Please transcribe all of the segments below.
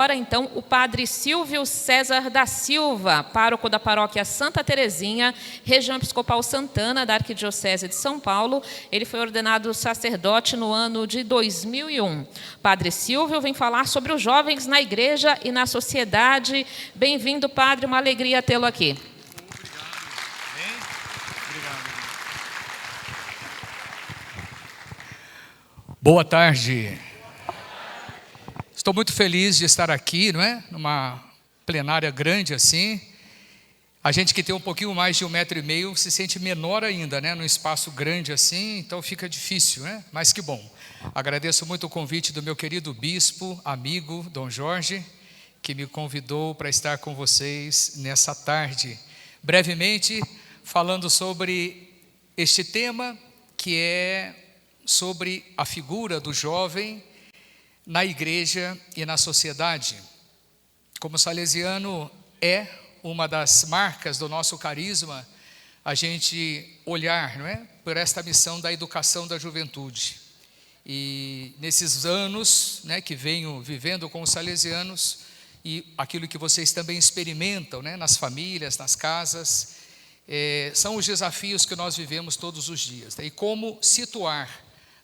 Agora, então, o padre Silvio César da Silva, pároco da paróquia Santa Terezinha, região episcopal Santana, da Arquidiocese de São Paulo. Ele foi ordenado sacerdote no ano de 2001. Padre Silvio vem falar sobre os jovens na igreja e na sociedade. Bem-vindo, padre, uma alegria tê-lo aqui. Obrigado. Boa tarde. Estou muito feliz de estar aqui, não é? Numa plenária grande assim. A gente que tem um pouquinho mais de 1,5 metro se sente menor ainda, né? Num espaço grande assim, então fica difícil, né? Mas que bom. Agradeço muito o convite do meu querido bispo, amigo, Dom Jorge, que me convidou para estar com vocês nessa tarde. Brevemente, falando sobre este tema, que é sobre a figura do jovem na igreja e na sociedade. Como salesiano é uma das marcas do nosso carisma, a gente olhar, não é, por esta missão da educação da juventude. E nesses anos, né, que venho vivendo com os salesianos, e aquilo que vocês também experimentam, né, nas famílias, nas casas, são os desafios que nós vivemos todos os dias. E como situar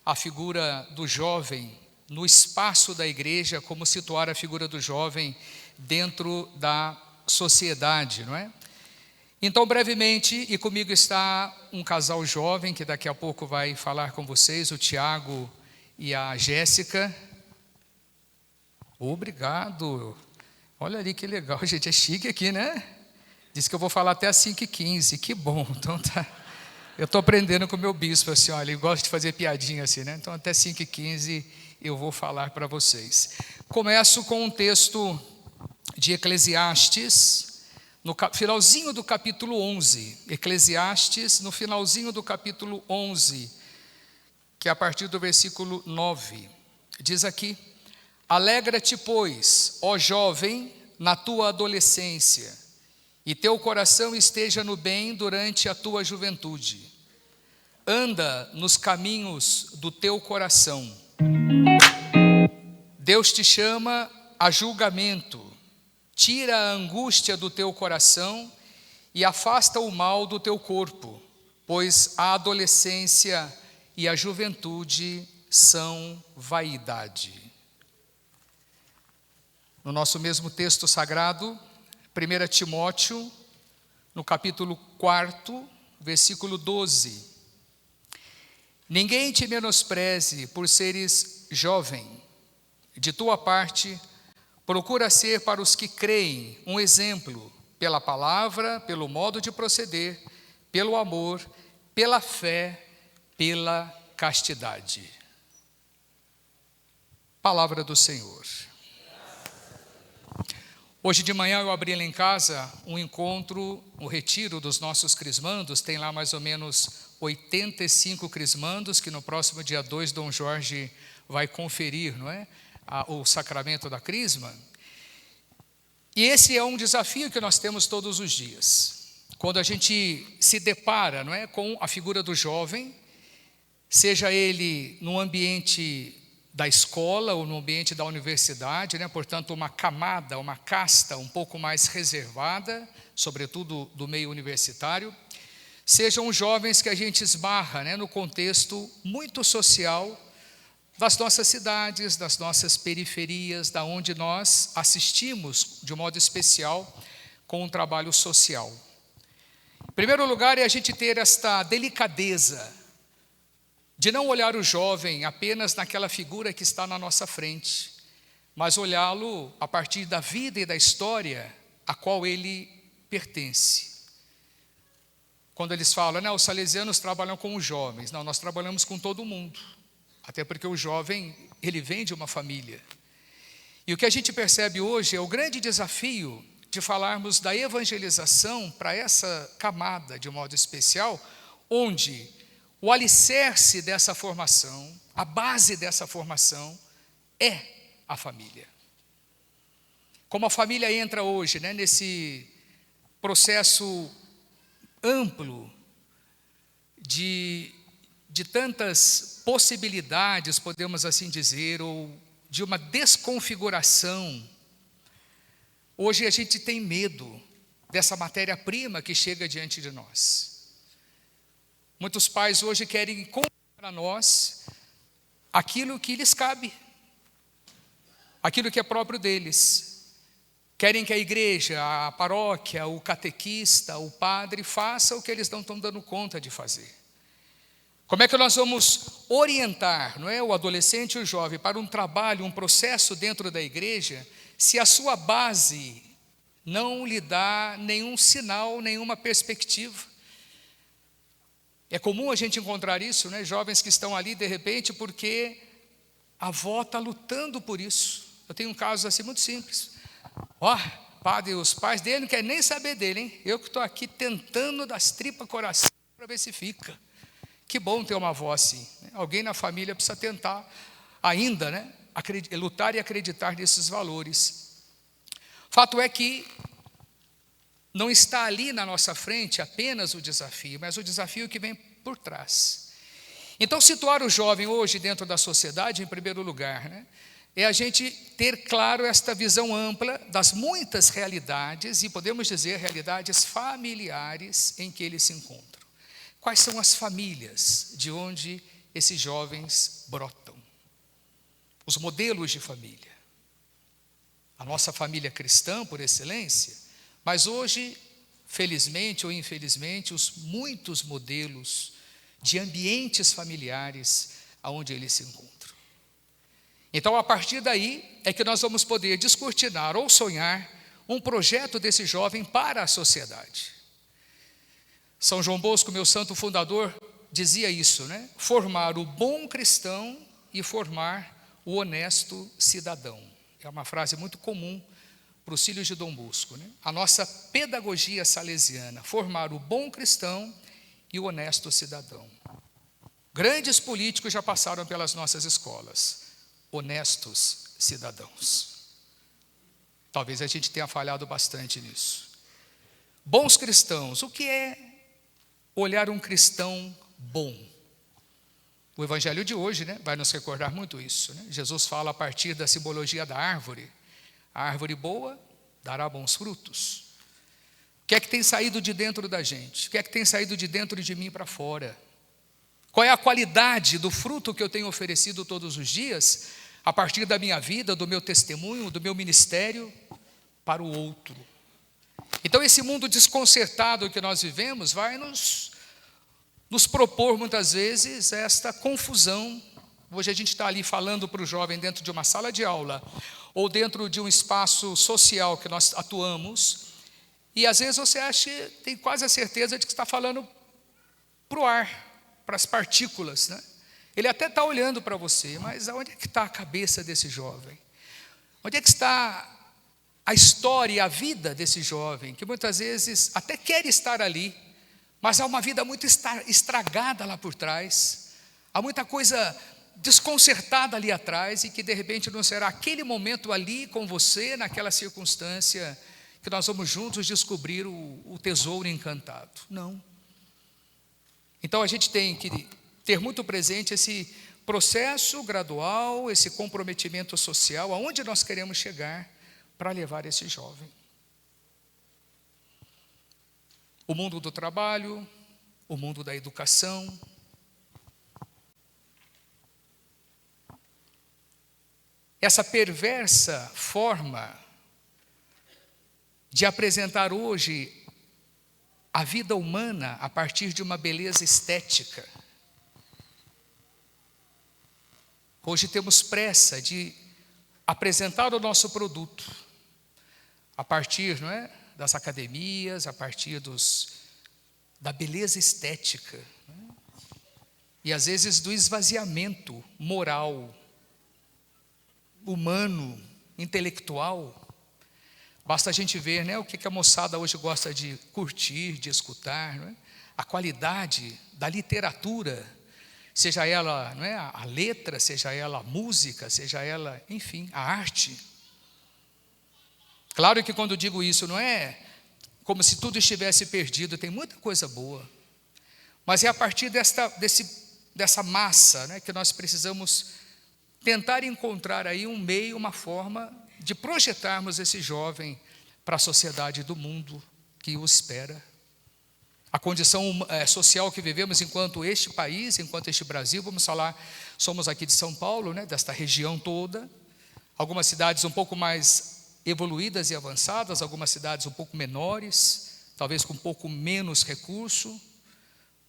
a figura do jovem no espaço da igreja, como situar a figura do jovem dentro da sociedade, não é? Então, brevemente, e comigo está um casal jovem, que daqui a pouco vai falar com vocês, o Tiago e a Jéssica. Obrigado. Olha ali que legal, gente, é chique aqui, né? Diz que eu vou falar até às 5h15, que bom, então tá. Eu estou aprendendo com o meu bispo, assim, olha, ele gosta de fazer piadinha assim, né? Então até 5h15 eu vou falar para vocês. Começo com um texto de Eclesiastes, no finalzinho do capítulo 11. Eclesiastes, no finalzinho do capítulo 11, que é a partir do versículo 9. Diz aqui: Alegra-te, pois, ó jovem, na tua adolescência, e teu coração esteja no bem durante a tua juventude. Anda nos caminhos do teu coração. Deus te chama a julgamento, tira a angústia do teu coração e afasta o mal do teu corpo, pois a adolescência e a juventude são vaidade. No nosso mesmo texto sagrado, 1 Timóteo, no capítulo 4, versículo 12. Ninguém te menospreze por seres jovem. De tua parte, procura ser para os que creem um exemplo, pela palavra, pelo modo de proceder, pelo amor, pela fé, pela castidade. Palavra do Senhor. Hoje de manhã eu abri lá em casa um encontro, um retiro dos nossos crismandos. Tem lá mais ou menos 85 crismandos, que no próximo dia 2 Dom Jorge vai conferir, não é? O sacramento da crisma. E esse é um desafio que nós temos todos os dias. Quando a gente se depara, não é, com a figura do jovem, seja ele no ambiente da escola ou no ambiente da universidade, né? Portanto, uma camada, uma casta um pouco mais reservada, sobretudo do meio universitário, sejam os jovens que a gente esbarra, né, no contexto muito social das nossas cidades, das nossas periferias, da onde nós assistimos de modo especial com um trabalho social. Em primeiro lugar, é a gente ter esta delicadeza de não olhar o jovem apenas naquela figura que está na nossa frente, mas olhá-lo a partir da vida e da história a qual ele pertence. Quando eles falam, né, os salesianos trabalham com os jovens. Não, nós trabalhamos com todo mundo, até porque o jovem, ele vem de uma família. E o que a gente percebe hoje é o grande desafio de falarmos da evangelização para essa camada de modo especial, onde o alicerce dessa formação, a base dessa formação é a família. Como a família entra hoje, né, nesse processo amplo de tantas possibilidades, podemos assim dizer, ou de uma desconfiguração Hoje a gente tem medo dessa matéria-prima que chega diante de nós. Muitos pais hoje querem contar a nós aquilo que lhes cabe, aquilo que é próprio deles. Querem que a igreja, a paróquia, o catequista, o padre faça o que eles não estão dando conta de fazer. Como é que nós vamos orientar, não é, o adolescente e o jovem para um trabalho, um processo dentro da igreja, se a sua base não lhe dá nenhum sinal, nenhuma perspectiva? É comum a gente encontrar isso, né? Jovens que estão ali de repente porque a avó está lutando por isso. Eu tenho um caso assim muito simples. Padre, os pais dele não querem nem saber dele, hein? Eu que estou aqui tentando das tripas coração para ver se fica. Que bom ter uma avó assim, né? Alguém na família precisa tentar ainda, né, lutar e acreditar nesses valores. Fato é que não está ali na nossa frente apenas o desafio, mas o desafio que vem por trás. Então, situar o jovem hoje dentro da sociedade, em primeiro lugar, né, é a gente ter claro esta visão ampla das muitas realidades, e podemos dizer realidades familiares em que eles se encontram. Quais são as famílias de onde esses jovens brotam? Os modelos de família. A nossa família cristã, por excelência, mas hoje, felizmente ou infelizmente, os muitos modelos de ambientes familiares aonde eles se encontram. Então, a partir daí, é que nós vamos poder descortinar ou sonhar um projeto desse jovem para a sociedade. São João Bosco, meu santo fundador, dizia isso, né? Formar o bom cristão e formar o honesto cidadão. É uma frase muito comum para os filhos de Dom Bosco, né? A nossa pedagogia salesiana, formar o bom cristão e o honesto cidadão. Grandes políticos já passaram pelas nossas escolas, honestos cidadãos. Talvez a gente tenha falhado bastante nisso. Bons cristãos, o que é olhar um cristão bom? O evangelho de hoje, né, vai nos recordar muito isso, né? Jesus fala a partir da simbologia da árvore. A árvore boa dará bons frutos. O que é que tem saído de dentro da gente? O que é que tem saído de dentro de mim para fora? Qual é a qualidade do fruto que eu tenho oferecido todos os dias, a partir da minha vida, do meu testemunho, do meu ministério, para o outro? Então, esse mundo desconcertado que nós vivemos vai nos propor, muitas vezes, esta confusão. Hoje a gente está ali falando para o jovem dentro de uma sala de aula, ou dentro de um espaço social que nós atuamos, e às vezes você tem quase a certeza de que está falando para o ar, para as partículas, né? Ele até está olhando para você, mas onde é que está a cabeça desse jovem? Onde é que está a história e a vida desse jovem, que muitas vezes até quer estar ali, mas há uma vida muito estragada lá por trás, há muita coisa desconcertada ali atrás, e que de repente não será aquele momento ali com você, naquela circunstância, que nós vamos juntos descobrir o tesouro encantado. Não. Então a gente tem que ter muito presente esse processo gradual, esse comprometimento social, aonde nós queremos chegar para levar esse jovem. O mundo do trabalho, o mundo da educação. Essa perversa forma de apresentar hoje a vida humana a partir de uma beleza estética. Hoje temos pressa de apresentar o nosso produto a partir, não é, das academias, a partir da beleza estética, né? E às vezes do esvaziamento moral, humano, intelectual. Basta a gente ver, né, o que a moçada hoje gosta de curtir, de escutar, não é? A qualidade da literatura, seja ela, não é, a letra, seja ela a música, seja ela, enfim, a arte. Claro que quando digo isso não é como se tudo estivesse perdido, tem muita coisa boa, mas é a partir dessa massa, né, que nós precisamos tentar encontrar aí um meio, uma forma de projetarmos esse jovem para a sociedade do mundo que o espera. A condição social que vivemos enquanto este país, enquanto este Brasil, vamos falar, somos aqui de São Paulo, né, desta região toda, algumas cidades um pouco mais evoluídas e avançadas, algumas cidades um pouco menores, talvez com um pouco menos recurso,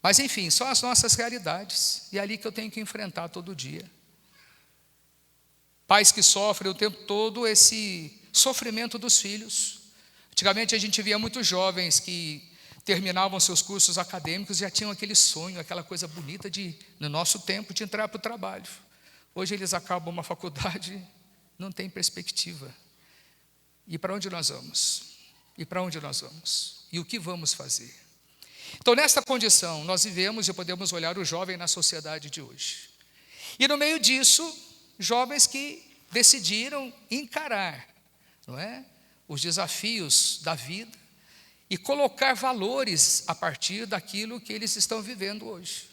mas enfim, são as nossas realidades, e é ali que eu tenho que enfrentar todo dia. Pais que sofrem o tempo todo esse sofrimento dos filhos. Antigamente a gente via muitos jovens que terminavam seus cursos acadêmicos e já tinham aquele sonho, aquela coisa bonita no nosso tempo, de entrar para o trabalho. Hoje eles acabam uma faculdade, não tem perspectiva. E para onde nós vamos? E para onde nós vamos? E o que vamos fazer? Então, nesta condição, nós vivemos e podemos olhar o jovem na sociedade de hoje. E no meio disso, jovens que decidiram encarar, não é, os desafios da vida e colocar valores a partir daquilo que eles estão vivendo hoje.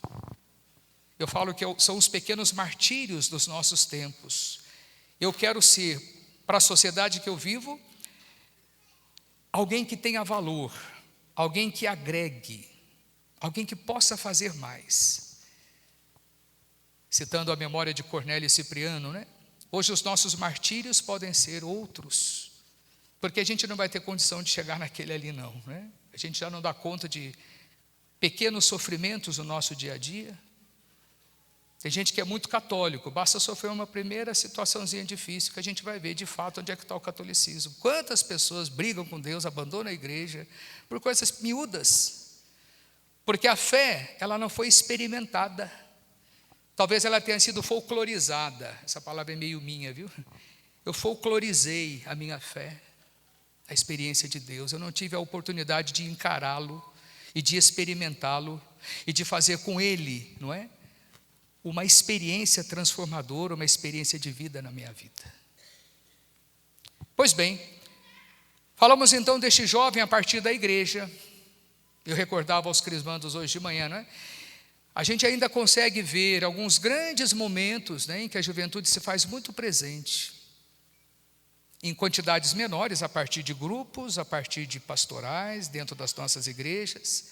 Eu falo que são os pequenos martírios dos nossos tempos. Eu quero ser, para a sociedade que eu vivo, alguém que tenha valor, alguém que agregue, alguém que possa fazer mais. Citando a memória de Cornélio e Cipriano, né? Hoje os nossos martírios podem ser outros, porque a gente não vai ter condição de chegar naquele ali não, né? A gente já não dá conta de pequenos sofrimentos no nosso dia a dia. Tem gente que é muito católico, basta sofrer uma primeira situaçãozinha difícil que a gente vai ver de fato onde é que está o catolicismo. Quantas pessoas brigam com Deus, abandonam a igreja por coisas miúdas, porque a fé, ela não foi experimentada. Talvez ela tenha sido folclorizada. Essa palavra é meio minha, viu? Eu folclorizei a minha fé, a experiência de Deus. Eu não tive a oportunidade de encará-lo e de experimentá-lo e de fazer com ele, não é, uma experiência transformadora, uma experiência de vida na minha vida. Pois bem, falamos então deste jovem a partir da igreja. Eu recordava aos crismandos hoje de manhã, não é? A gente ainda consegue ver alguns grandes momentos, né, em que a juventude se faz muito presente, em quantidades menores, a partir de grupos, a partir de pastorais, dentro das nossas igrejas.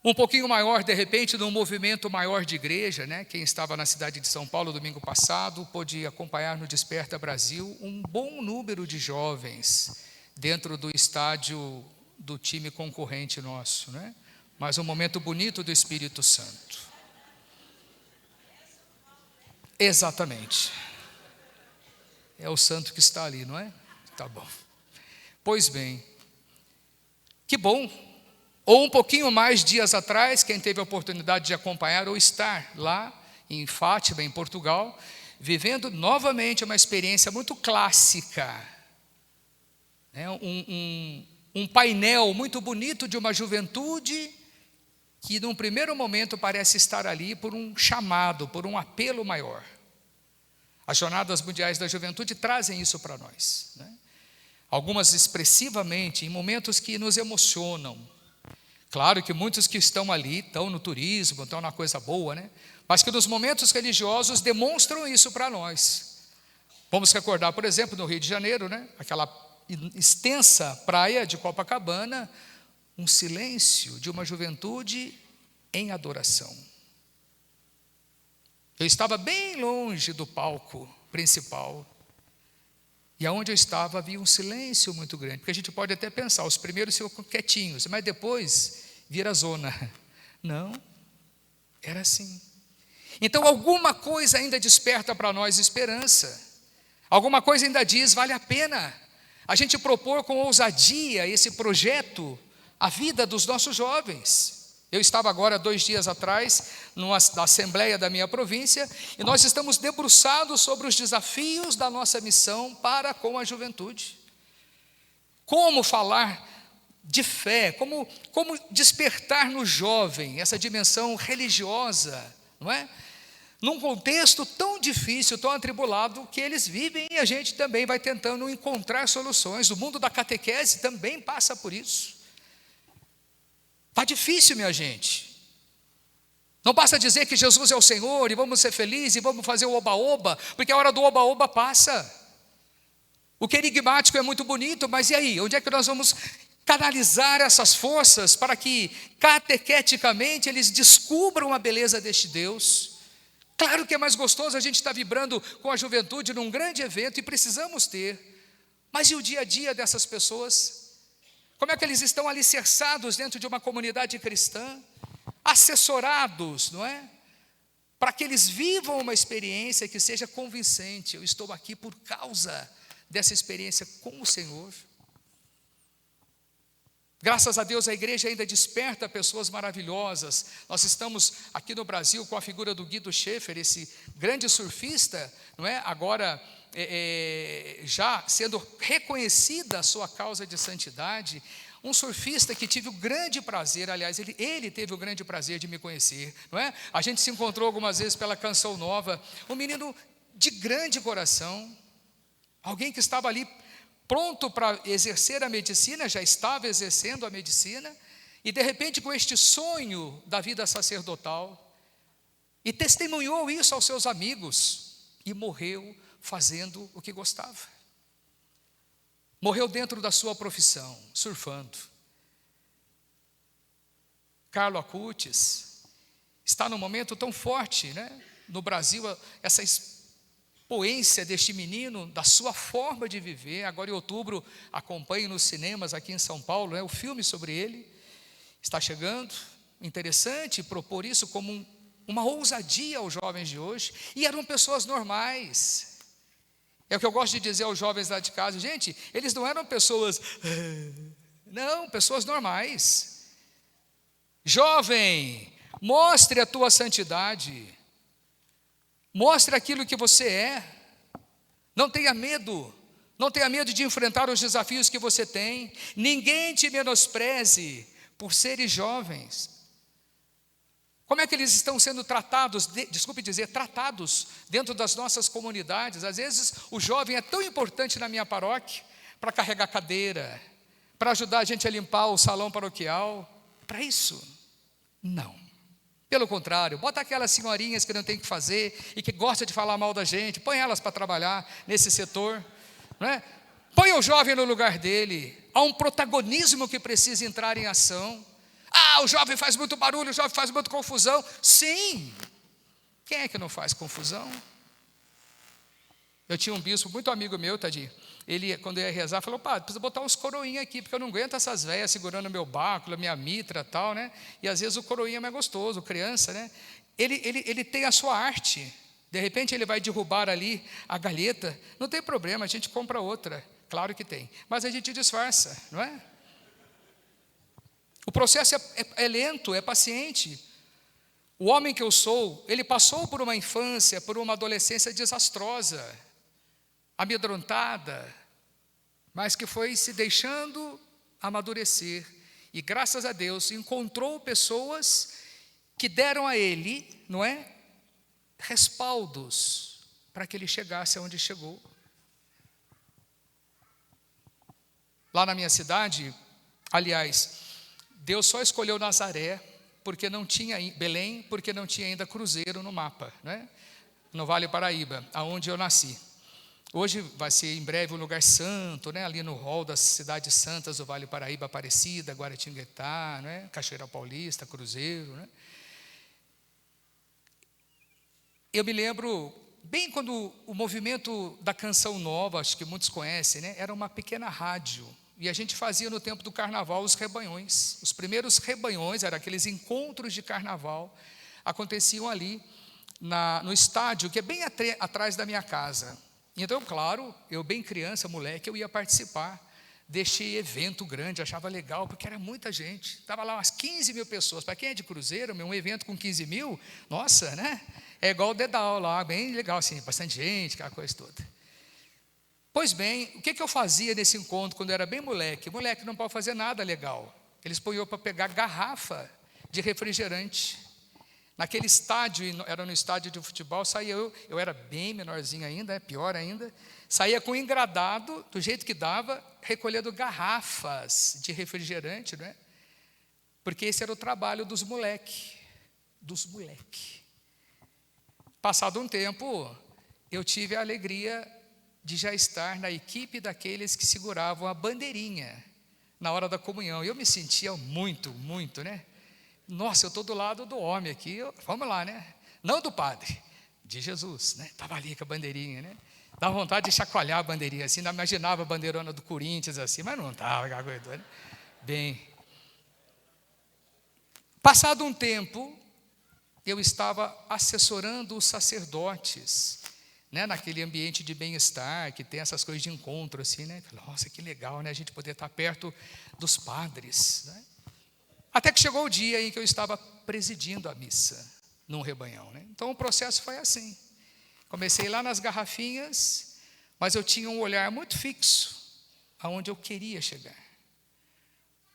Um pouquinho maior, de repente, num movimento maior de igreja, né? Quem estava na cidade de São Paulo domingo passado pôde acompanhar no Desperta Brasil um bom número de jovens dentro do estádio do time concorrente nosso, né? Mas um momento bonito do Espírito Santo. Exatamente. É o santo que está ali, não é? Tá bom. Pois bem, que bom. Ou um pouquinho mais dias atrás, quem teve a oportunidade de acompanhar ou estar lá em Fátima, em Portugal, vivendo novamente uma experiência muito clássica, né? Um painel muito bonito de uma juventude que num primeiro momento parece estar ali por um chamado, por um apelo maior. As Jornadas Mundiais da Juventude trazem isso para nós, né? Algumas expressivamente, em momentos que nos emocionam. Claro que muitos que estão ali, estão no turismo, estão na coisa boa, né? Mas que nos momentos religiosos demonstram isso para nós. Vamos recordar, por exemplo, no Rio de Janeiro, né? Aquela extensa praia de Copacabana, um silêncio de uma juventude em adoração. Eu estava bem longe do palco principal, e aonde eu estava havia um silêncio muito grande, porque a gente pode até pensar, os primeiros ficam quietinhos, mas depois vira zona. Não, era assim. Então alguma coisa ainda desperta para nós esperança, alguma coisa ainda diz, vale a pena a gente propor com ousadia esse projeto, a vida dos nossos jovens. Eu estava agora 2 dias atrás na assembleia da minha província e nós estamos debruçados sobre os desafios da nossa missão para com a juventude. Como falar de fé, como despertar no jovem essa dimensão religiosa, não é? Num contexto tão difícil, tão atribulado que eles vivem e a gente também vai tentando encontrar soluções. O mundo da catequese também passa por isso. Está difícil, minha gente. Não basta dizer que Jesus é o Senhor e vamos ser felizes e vamos fazer o oba-oba, porque a hora do oba-oba passa. O querigmático é muito bonito, mas e aí? Onde é que nós vamos canalizar essas forças para que catequeticamente eles descubram a beleza deste Deus? Claro que é mais gostoso a gente estar vibrando com a juventude num grande evento, e precisamos ter, mas e o dia a dia dessas pessoas? Como é que eles estão alicerçados dentro de uma comunidade cristã, assessorados, não é? Para que eles vivam uma experiência que seja convincente. Eu estou aqui por causa dessa experiência com o Senhor. Graças a Deus a igreja ainda desperta pessoas maravilhosas. Nós estamos aqui no Brasil com a figura do Guido Schaefer, esse grande surfista, não é? Agora já sendo reconhecida a sua causa de santidade. Um surfista que tive o grande prazer, aliás, ele teve o grande prazer de me conhecer, não é? A gente se encontrou algumas vezes pela Canção Nova. Um menino de grande coração, alguém que estava ali pronto para exercer a medicina, já estava exercendo a medicina, e de repente com este sonho da vida sacerdotal, e testemunhou isso aos seus amigos, e morreu fazendo o que gostava. Morreu dentro da sua profissão, surfando. Carlo Acutis está num momento tão forte, né? No Brasil, essa expoência deste menino, da sua forma de viver. Agora em outubro, acompanhe nos cinemas aqui em São Paulo, o filme sobre ele está chegando. Interessante propor isso como uma ousadia aos jovens de hoje. E eram pessoas normais. É o que eu gosto de dizer aos jovens lá de casa, gente, eles não eram pessoas, não, pessoas normais. Jovem, mostre a tua santidade, mostre aquilo que você é, não tenha medo de enfrentar os desafios que você tem, ninguém te menospreze por seres jovens. Como é que eles estão sendo tratados, tratados dentro das nossas comunidades? Às vezes o jovem é tão importante na minha paróquia, para carregar cadeira, para ajudar a gente a limpar o salão paroquial, para isso? Não. Pelo contrário, bota aquelas senhorinhas que não tem o que fazer e que gostam de falar mal da gente, põe elas para trabalhar nesse setor, não é? Põe o jovem no lugar dele, há um protagonismo que precisa entrar em ação. Ah, o jovem faz muito barulho, o jovem faz muita confusão. Sim, quem é que não faz confusão? Eu tinha um bispo, muito amigo meu, tadinho. Ele, quando ia rezar, falou: padre, precisa botar uns coroinhas aqui, porque eu não aguento essas velhas segurando meu báculo, minha mitra e tal, né? E às vezes o coroinha é mais gostoso, criança, né? Ele tem a sua arte. De repente ele vai derrubar ali a galheta. Não tem problema, a gente compra outra. Claro que tem. Mas a gente disfarça, não é? O processo é lento, é paciente. O homem que eu sou, ele passou por uma infância, por uma adolescência desastrosa, amedrontada, mas que foi se deixando amadurecer. E graças a Deus encontrou pessoas que deram a ele, não é, respaldos para que ele chegasse aonde chegou. Lá na minha cidade, aliás, Deus só escolheu Nazaré porque não tinha Belém, porque não tinha ainda Cruzeiro no mapa, né? No Vale Paraíba, aonde eu nasci. Hoje vai ser em breve um lugar santo, né? Ali no hall das cidades santas do Vale Paraíba, Aparecida, Guaratinguetá, né? Cachoeira Paulista, Cruzeiro, né? Eu me lembro bem quando o movimento da Canção Nova, acho que muitos conhecem, né? Era uma pequena rádio. E a gente fazia no tempo do carnaval os rebanhões. Os primeiros rebanhões, eram aqueles encontros de carnaval, aconteciam ali no estádio, que é bem atrás da minha casa. Então, claro, eu bem criança, moleque, eu ia participar deste evento grande, achava legal, porque era muita gente. Estava lá umas 15 mil pessoas. Para quem é de Cruzeiro, um evento com 15 mil, nossa, né? É igual o Dedal lá, bem legal assim, bastante gente, aquela coisa toda. Pois bem, o que eu fazia nesse encontro quando eu era bem moleque? Moleque não pode fazer nada legal. Eles põem eu para pegar garrafa de refrigerante. Naquele estádio, era no estádio de futebol, saía eu era bem menorzinho ainda, pior ainda, saía com engradado, do jeito que dava, recolhendo garrafas de refrigerante, não é? Porque esse era o trabalho dos moleque. Passado um tempo, eu tive a alegria de já estar na equipe daqueles que seguravam a bandeirinha na hora da comunhão. Eu me sentia muito, né? Nossa, eu estou do lado do homem aqui, vamos lá, né? Não do padre, de Jesus, né? Estava ali com a bandeirinha, né? Dava vontade de chacoalhar a bandeirinha assim, não imaginava a bandeirona do Corinthians assim, mas não estava, né? Bem, passado um tempo, eu estava assessorando os sacerdotes, né, naquele ambiente de bem-estar, que tem essas coisas de encontro, assim, né? Nossa, que legal, né? A gente poder estar perto dos padres, né? Até que chegou o dia em que eu estava presidindo a missa, num rebanhão, né? Então o processo foi assim. Comecei lá nas garrafinhas, mas eu tinha um olhar muito fixo, aonde eu queria chegar.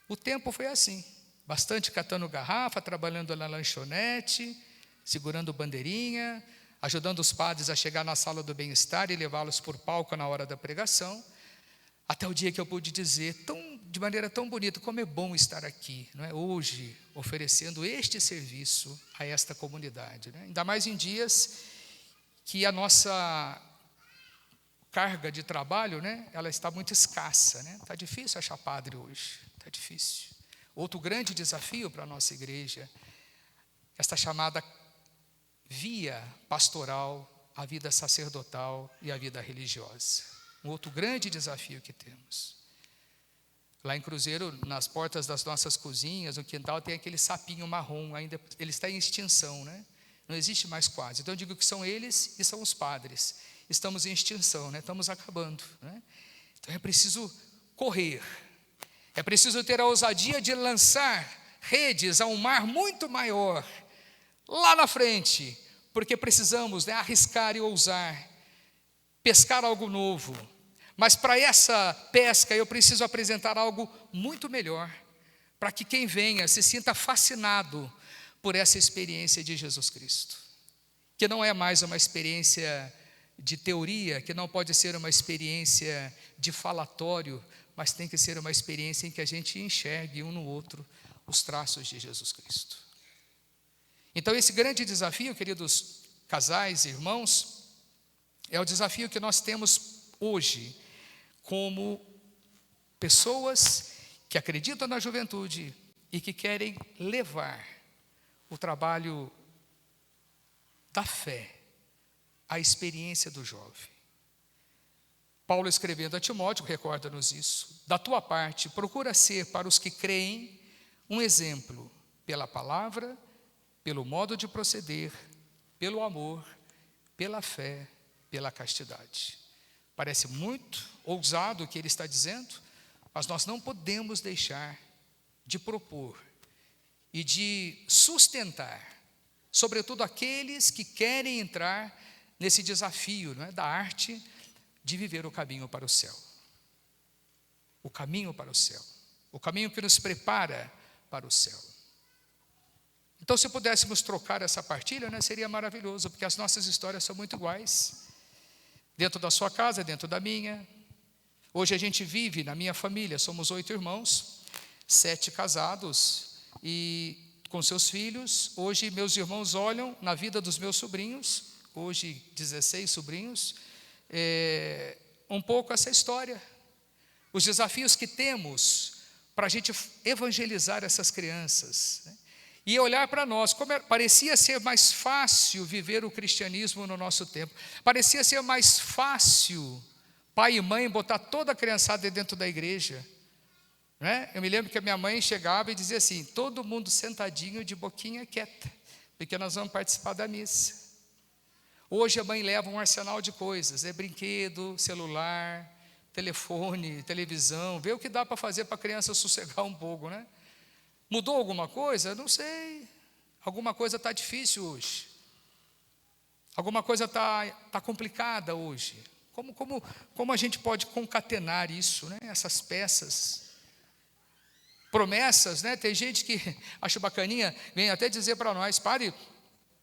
O tempo foi assim, bastante catando garrafa, trabalhando na lanchonete, segurando bandeirinha, ajudando os padres a chegar na sala do bem-estar e levá-los por palco na hora da pregação, até o dia que eu pude dizer, de maneira tão bonita, como é bom estar aqui, não é? Hoje, oferecendo este serviço a esta comunidade, né? Ainda mais em dias que a nossa carga de trabalho, né, ela está muito escassa, né? Está difícil achar padre hoje, está difícil. Outro grande desafio para a nossa igreja, esta chamada via pastoral, a vida sacerdotal e a vida religiosa. Um outro grande desafio que temos. Lá em Cruzeiro, nas portas das nossas cozinhas, no quintal, tem aquele sapinho marrom, ainda ele está em extinção, né? Não existe mais quase. Então eu digo que são eles e são os padres. Estamos em extinção, né? Estamos acabando, né? Então é preciso correr. É preciso ter a ousadia de lançar redes a um mar muito maior, lá na frente, porque precisamos, né, arriscar e ousar, pescar algo novo. Mas para essa pesca eu preciso apresentar algo muito melhor, para que quem venha se sinta fascinado por essa experiência de Jesus Cristo, que não é mais uma experiência de teoria, que não pode ser uma experiência de falatório, mas tem que ser uma experiência em que a gente enxergue um no outro os traços de Jesus Cristo. Então esse grande desafio, queridos casais, irmãos, é o desafio que nós temos hoje, como pessoas que acreditam na juventude e que querem levar o trabalho da fé à experiência do jovem. Paulo, escrevendo a Timóteo, recorda-nos isso. Da tua parte, procura ser para os que creem um exemplo pela palavra, pelo modo de proceder, pelo amor, pela fé, pela castidade. Parece muito ousado o que ele está dizendo, mas nós não podemos deixar de propor e de sustentar, sobretudo aqueles que querem entrar nesse desafio, não é, da arte de viver o caminho para o céu. O caminho para o céu. O caminho que nos prepara para o céu. Então, se pudéssemos trocar essa partilha, né, seria maravilhoso, porque as nossas histórias são muito iguais. Dentro da sua casa, dentro da minha. Hoje a gente vive, na minha família, somos 8 irmãos, 7 casados e com seus filhos. Hoje meus irmãos olham na vida dos meus sobrinhos, hoje 16 sobrinhos, um pouco essa história. Os desafios que temos para a gente evangelizar essas crianças, né? E olhar para nós, parecia ser mais fácil viver o cristianismo no nosso tempo. Parecia ser mais fácil pai e mãe botar toda a criançada dentro da igreja, né? Eu me lembro que a minha mãe chegava e dizia assim, todo mundo sentadinho de boquinha quieta, porque nós vamos participar da missa. Hoje a mãe leva um arsenal de coisas, brinquedo, celular, telefone, televisão, vê o que dá para fazer para a criança sossegar um pouco, né? Mudou alguma coisa? Não sei. Alguma coisa está difícil hoje. Alguma coisa está complicada hoje. Como a gente pode concatenar isso, né? Essas peças? Promessas, né? Tem gente que, acho bacaninha, vem até dizer para nós, padre,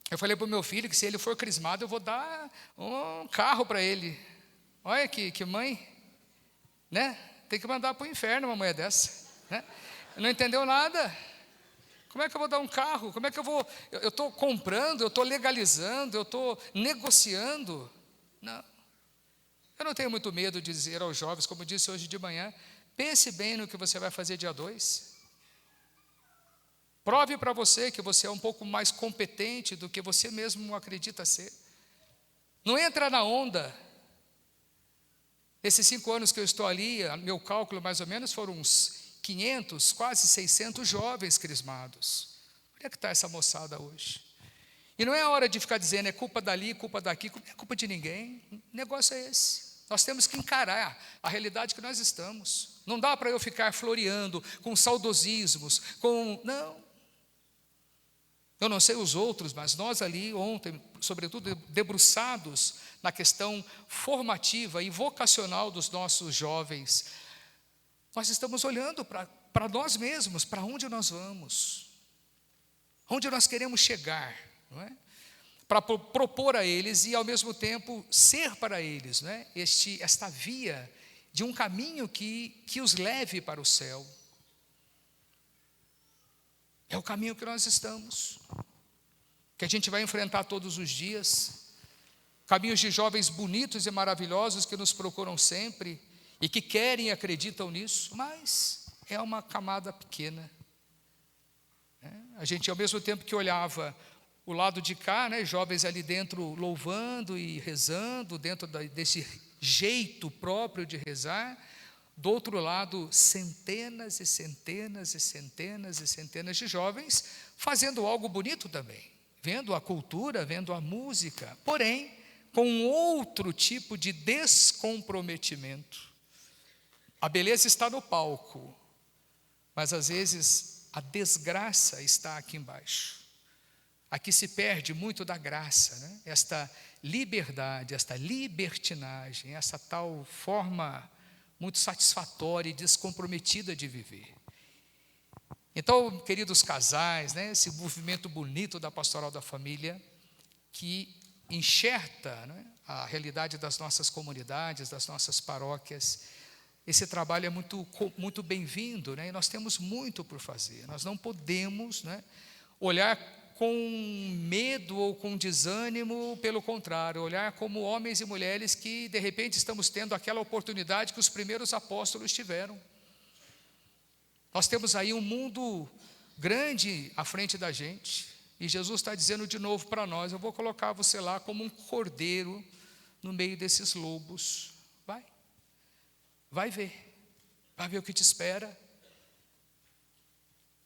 eu falei para o meu filho que se ele for crismado, eu vou dar um carro para ele. Olha que mãe, né? Tem que mandar para o inferno uma mulher dessa, né? Não entendeu nada. Como é que eu vou dar um carro? Como é que eu vou? Eu estou comprando, eu estou legalizando, eu estou negociando. Não. Eu não tenho muito medo de dizer aos jovens, como disse hoje de manhã, pense bem no que você vai fazer dia 2. Prove para você que você é um pouco mais competente do que você mesmo acredita ser. Não entra na onda. Esses 5 anos que eu estou ali, meu cálculo mais ou menos foram uns 500, quase 600 jovens crismados. Onde é que está essa moçada hoje? E não é hora de ficar dizendo é culpa dali, culpa daqui, não é culpa de ninguém. O negócio é esse. Nós temos que encarar a realidade que nós estamos. Não dá para eu ficar floreando com saudosismos, não. Eu não sei os outros, mas nós ali ontem, sobretudo debruçados na questão formativa e vocacional dos nossos jovens, nós estamos olhando para nós mesmos, para onde nós vamos, onde nós queremos chegar, não é? Para propor a eles e ao mesmo tempo ser para eles, não é? Esta via de um caminho que os leve para o céu. É o caminho que nós estamos, que a gente vai enfrentar todos os dias, caminhos de jovens bonitos e maravilhosos que nos procuram sempre e que querem e acreditam nisso, mas é uma camada pequena. A gente, ao mesmo tempo que olhava o lado de cá, né, jovens ali dentro louvando e rezando, dentro desse jeito próprio de rezar, do outro lado, centenas e centenas e centenas e centenas de jovens fazendo algo bonito também, vendo a cultura, vendo a música, porém, com outro tipo de descomprometimento. A beleza está no palco, mas às vezes a desgraça está aqui embaixo. Aqui se perde muito da graça, né? Esta liberdade, esta libertinagem, essa tal forma muito satisfatória e descomprometida de viver. Então, queridos casais, né, esse movimento bonito da Pastoral da Família, que enxerta, né, a realidade das nossas comunidades, das nossas paróquias, esse trabalho é muito bem-vindo, né, e nós temos muito por fazer. Nós não podemos, né, olhar com medo ou com desânimo, pelo contrário, olhar como homens e mulheres que de repente estamos tendo aquela oportunidade que os primeiros apóstolos tiveram. Nós temos aí um mundo grande à frente da gente, e Jesus está dizendo de novo para nós: eu vou colocar você lá como um cordeiro no meio desses lobos. Vai ver o que te espera.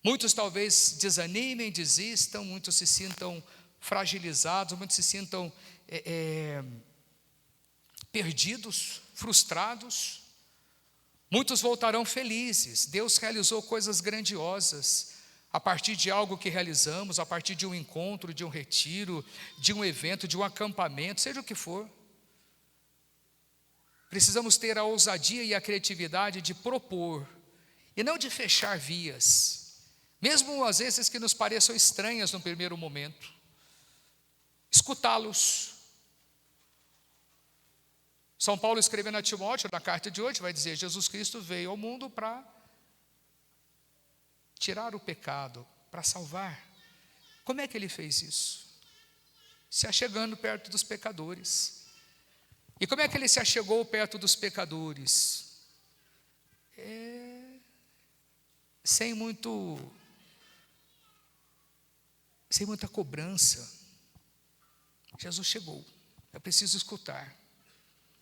Muitos talvez desanimem, desistam, muitos se sintam fragilizados, muitos se sintam perdidos, frustrados. Muitos voltarão felizes. Deus realizou coisas grandiosas a partir de algo que realizamos, a partir de um encontro, de um retiro, de um evento, de um acampamento, seja o que for. Precisamos ter a ousadia e a criatividade de propor e não de fechar vias, mesmo às vezes que nos pareçam estranhas no primeiro momento. Escutá-los. São Paulo, escrevendo a Timóteo, na carta de hoje, vai dizer: Jesus Cristo veio ao mundo para tirar o pecado, para salvar. Como é que ele fez isso? Se achegando perto dos pecadores. E como é que ele se achegou perto dos pecadores? Sem muita cobrança. Jesus chegou. É preciso escutar.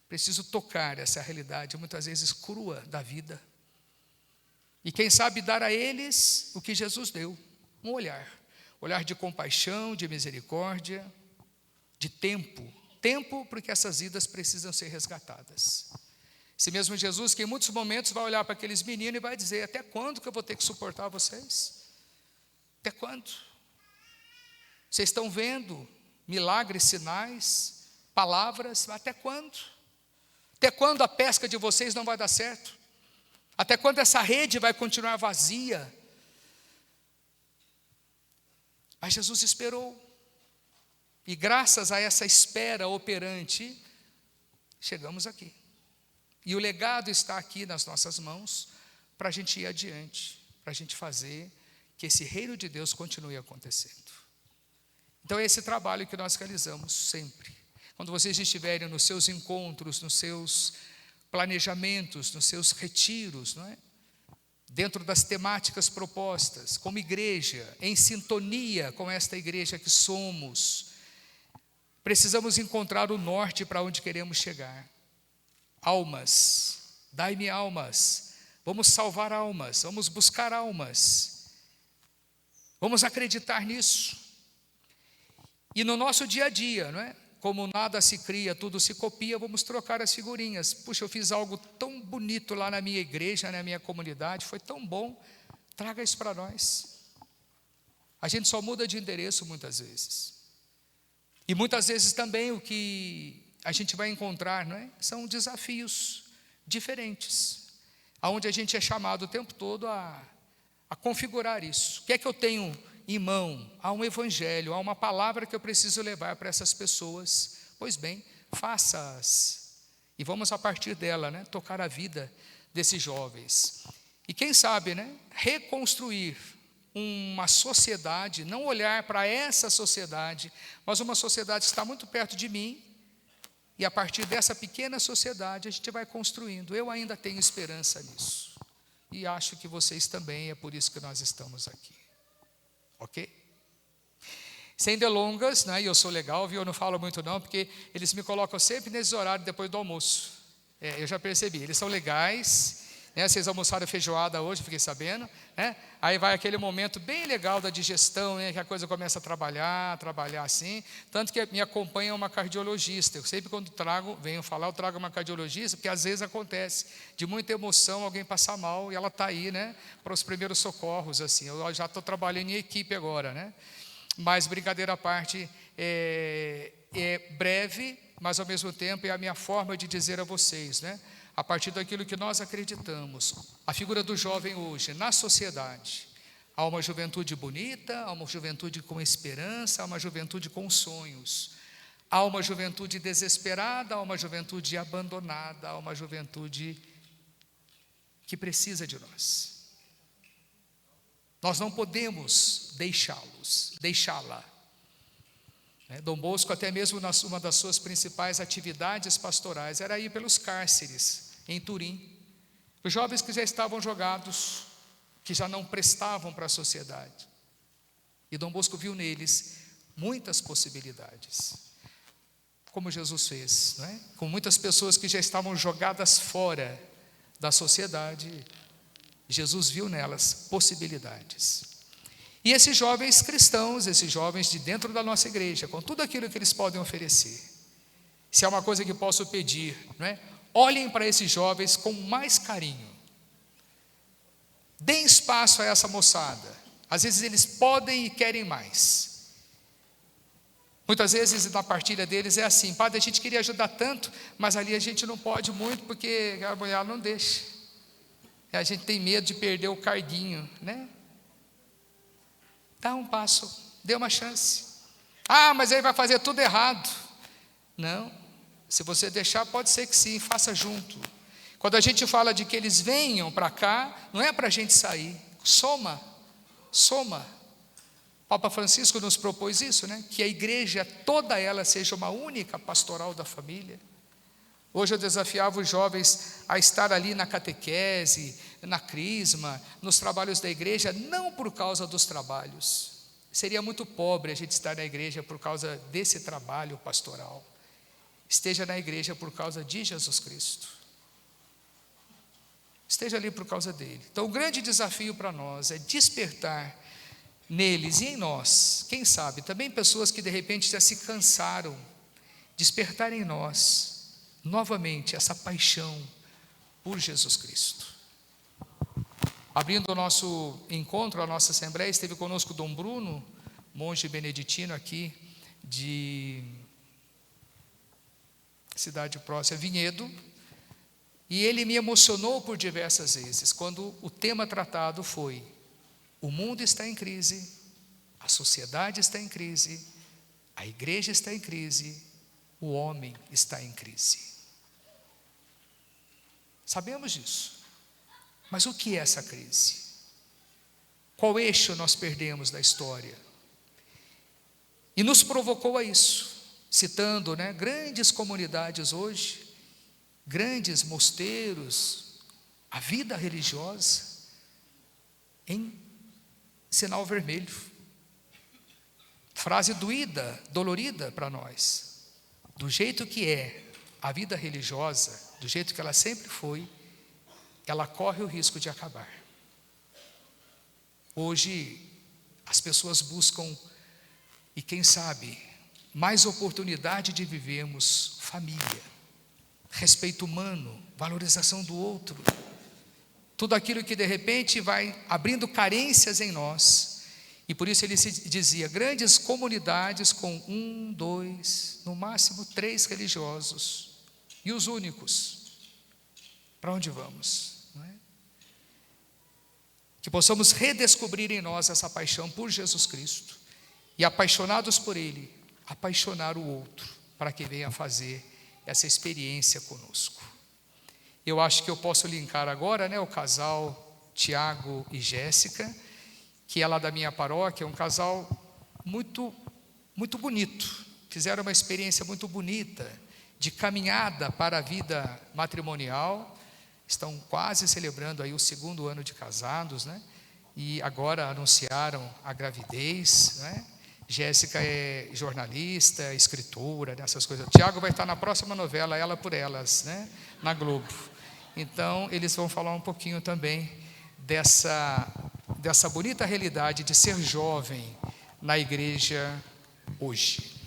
Preciso tocar essa realidade, muitas vezes crua, da vida. E quem sabe dar a eles o que Jesus deu, um olhar de compaixão, de misericórdia, de tempo porque essas vidas precisam ser resgatadas. Esse mesmo Jesus que em muitos momentos vai olhar para aqueles meninos e vai dizer: até quando que eu vou ter que suportar vocês? Até quando? Vocês estão vendo milagres, sinais, palavras, até quando? Até quando a pesca de vocês não vai dar certo? Até quando essa rede vai continuar vazia? Mas Jesus esperou. E graças a essa espera operante, chegamos aqui. E o legado está aqui nas nossas mãos, para a gente ir adiante, para a gente fazer que esse reino de Deus continue acontecendo. Então é esse trabalho que nós realizamos sempre. quando vocês estiverem nos seus encontros, nos seus planejamentos, nos seus retiros, não é? Dentro das temáticas propostas, como igreja, em sintonia com esta igreja que somos, precisamos encontrar o norte para onde queremos chegar. Almas, dai-me almas, vamos salvar almas, vamos buscar almas, vamos acreditar nisso. E no nosso dia a dia, não é? Como nada se cria, tudo se copia, vamos trocar as figurinhas. Puxa, eu fiz algo tão bonito lá na minha igreja, na minha comunidade, foi tão bom, traga isso para nós. A gente só muda de endereço muitas vezes. E muitas vezes também o que a gente vai encontrar, não é? São desafios diferentes, onde a gente é chamado o tempo todo a configurar isso. O que é que eu tenho em mão? Há um evangelho, há uma palavra que eu preciso levar para essas pessoas. Pois bem, faça-as. E vamos a partir dela, né, tocar a vida desses jovens. E quem sabe, né, reconstruir uma sociedade, não olhar para essa sociedade, mas uma sociedade que está muito perto de mim, e a partir dessa pequena sociedade a gente vai construindo. Eu ainda tenho esperança nisso. E acho que vocês também, é por isso que nós estamos aqui. Ok? Sem delongas, né? E eu sou legal, viu? Eu não falo muito não, porque eles me colocam sempre nesse horário depois do almoço. Eu já percebi, eles são legais, né? Vocês almoçaram feijoada hoje, fiquei sabendo, né? Aí vai aquele momento bem legal da digestão, né? Que a coisa começa a trabalhar assim. Tanto que me acompanha uma cardiologista. Eu sempre quando venho falar, eu trago uma cardiologista, porque às vezes acontece de muita emoção, alguém passar mal e ela está aí, né? Para os primeiros socorros, assim. Eu já estou trabalhando em equipe agora, né? Mas brincadeira à parte, é breve, mas ao mesmo tempo é a minha forma de dizer a vocês, né? A partir daquilo que nós acreditamos, a figura do jovem hoje na sociedade. Há uma juventude bonita, há uma juventude com esperança, há uma juventude com sonhos. Há uma juventude desesperada, há uma juventude abandonada, há uma juventude que precisa de nós. Nós não podemos deixá-la. Dom Bosco, até mesmo uma das suas principais atividades pastorais, era ir pelos cárceres, em Turim. Os jovens que já estavam jogados, que já não prestavam para a sociedade. E Dom Bosco viu neles muitas possibilidades, como Jesus fez, não é? Com muitas pessoas que já estavam jogadas fora da sociedade, Jesus viu nelas possibilidades. E esses jovens cristãos, esses jovens de dentro da nossa igreja, com tudo aquilo que eles podem oferecer, se há uma coisa que posso pedir, não é? Olhem para esses jovens com mais carinho. Deem espaço a essa moçada. Às vezes eles podem e querem mais. Muitas vezes na partilha deles é assim: padre, a gente queria ajudar tanto, mas ali a gente não pode muito porque a mulher não deixa. A gente tem medo de perder o carguinho, né? Dá um passo, dê uma chance. Ah, mas ele vai fazer tudo errado. Não, se você deixar, pode ser que sim, faça junto. Quando a gente fala de que eles venham para cá, não é para a gente sair, soma. Papa Francisco nos propôs isso, né? Que a igreja, toda ela, seja uma única pastoral da família. Hoje eu desafiava os jovens a estar ali na catequese, na crisma, nos trabalhos da igreja, não por causa dos trabalhos. Seria muito pobre a gente estar na igreja por causa desse trabalho pastoral. Esteja na igreja por causa de Jesus Cristo. Esteja ali por causa dele. Então o grande desafio para nós é despertar neles e em nós, quem sabe, também pessoas que de repente já se cansaram, despertar em nós novamente essa paixão por Jesus Cristo. Abrindo o nosso encontro, a nossa assembleia, esteve conosco Dom Bruno, monge beneditino aqui de cidade próxima, Vinhedo, e ele me emocionou por diversas vezes, quando o tema tratado foi: o mundo está em crise, a sociedade está em crise, a igreja está em crise, o homem está em crise. Sabemos disso, mas o que é essa crise? Qual eixo nós perdemos da história? E nos provocou a isso. citando, né, grandes comunidades hoje, grandes mosteiros, a vida religiosa em sinal vermelho. Frase doída, dolorida para nós. Do jeito que é a vida religiosa, do jeito que ela sempre foi, ela corre o risco de acabar. Hoje, as pessoas buscam, e quem sabe, mais oportunidade de vivermos família, respeito humano, valorização do outro. Tudo aquilo que de repente vai abrindo carências em nós. E por isso ele se dizia, grandes comunidades com 1, 2, no máximo 3 religiosos. E os únicos, para onde vamos? Não é? Que possamos redescobrir em nós essa paixão por Jesus Cristo. E apaixonados por Ele, apaixonar o outro, para que venha fazer essa experiência conosco. Eu acho que eu posso linkar agora, né, o casal Tiago e Jéssica, que é lá da minha paróquia, um casal muito, muito bonito. Fizeram uma experiência muito bonita, de caminhada para a vida matrimonial. Estão quase celebrando aí o 2º ano de casados, né? E agora anunciaram a gravidez, né? Jéssica é jornalista, escritora, dessas coisas. Tiago vai estar na próxima novela, Ela por Elas, né? Na Globo. Então, eles vão falar um pouquinho também dessa bonita realidade de ser jovem na igreja hoje.